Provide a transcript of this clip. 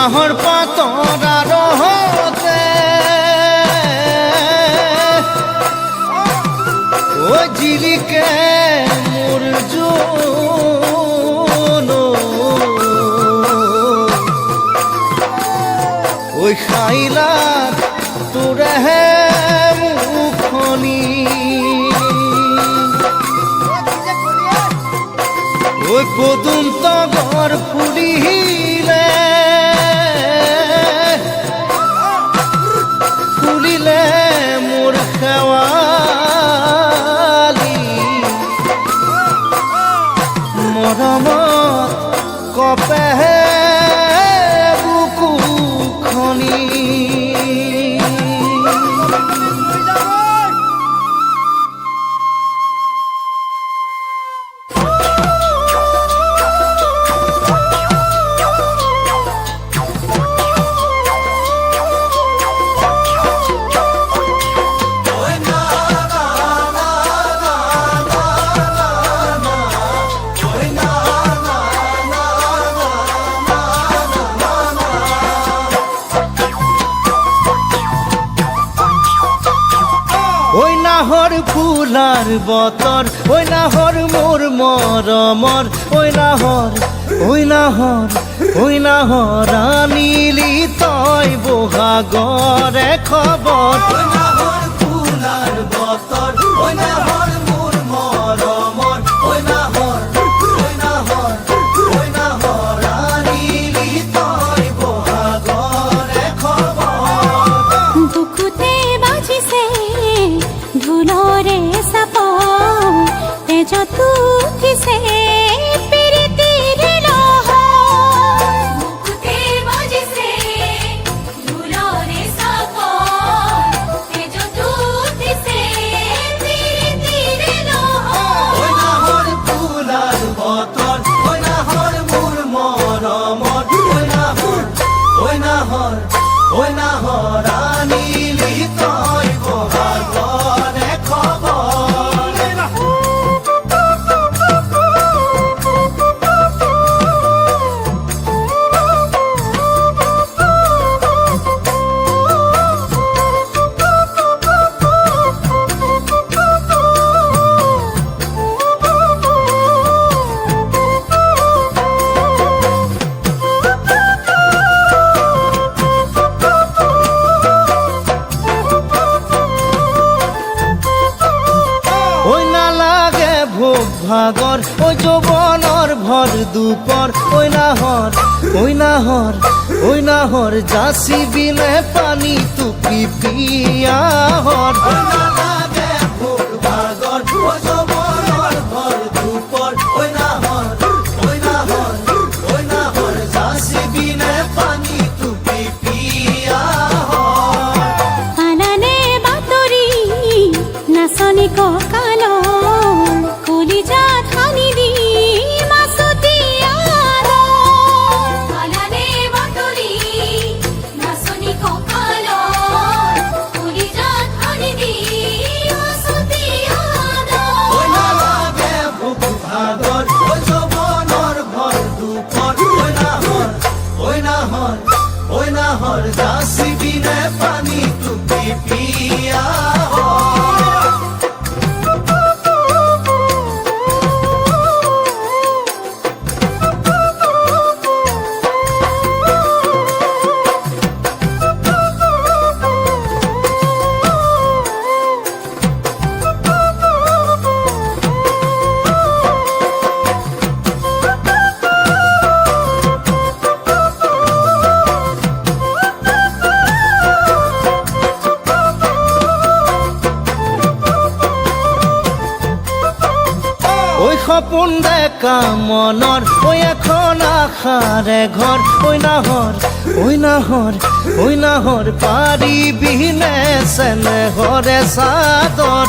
নাহৰ পাতৰ আৰহতে ঐ জিলিকে মোৰ জোন ঐ খাইলাক তোৰেহে মুখনি ঐ পদুম তগৰ ফুলিলে ফুলিলে মোৰ শেৱালি মৰমত কপেহে বুকুখনি ঐ নাহৰ ফুলাৰ বতৰ ঐ নাহৰ মোৰ মৰমৰ ঐ নাহৰ আনিলি তই বহাগৰে খবৰ ঐ নাহৰ ফুলাৰ বতৰ ঐ নাহৰ মোৰ মৰমৰ ঐ নাহৰ আনিলি তই বহাগৰে খবৰ বুকুতে বাজিছে ঢোলৰে চাপ তেজত উঠিছে প্ৰীতিৰ লহৰ বুকুতে বাজিছে ঢোলৰে চাপ তেজত উঠিছে প্ৰীতিৰ লহৰ ঐ নাহৰ ফুলাৰ বতৰ ঐ নাহৰ মোৰ মৰমৰ ঐ নাহৰ আনিলি তই বহাগৰে খবৰ ঐ নালাগে ভোগ ভাগৰ ঐ যৌৱনৰ ভৰ দুপৰ ঐ নাহৰ যাচি বিনে পানী টুপি পিয়াহৰ ঐ নালাগে ভোগ ভাগৰ ঐ যৌৱনৰ ভৰ দুপৰ ঐ নাহৰ যাচি বিনে পানী টুপি পিয়াহৰ আনানে বাতৰি নাচনি কঁকালৰ কলিজাত সানি দি মাছতি আদৰ আনানে বাতৰি নাচনি কঁকালৰ কলিজাত সানি দি মাছতি আদৰ ঐ নালাগে ভোগ ভাগৰ ঐ যৌৱনৰ ভৰ দুপৰ ঐ নাহৰ যাচি বিনে পানী টুপি পিয়াহৰ ঐ সপোন ডেকা মনৰ ঐ এখন আশাৰে ঘৰ ঐ নাহৰ পাৰিবিনে চেনেহৰে চাদৰ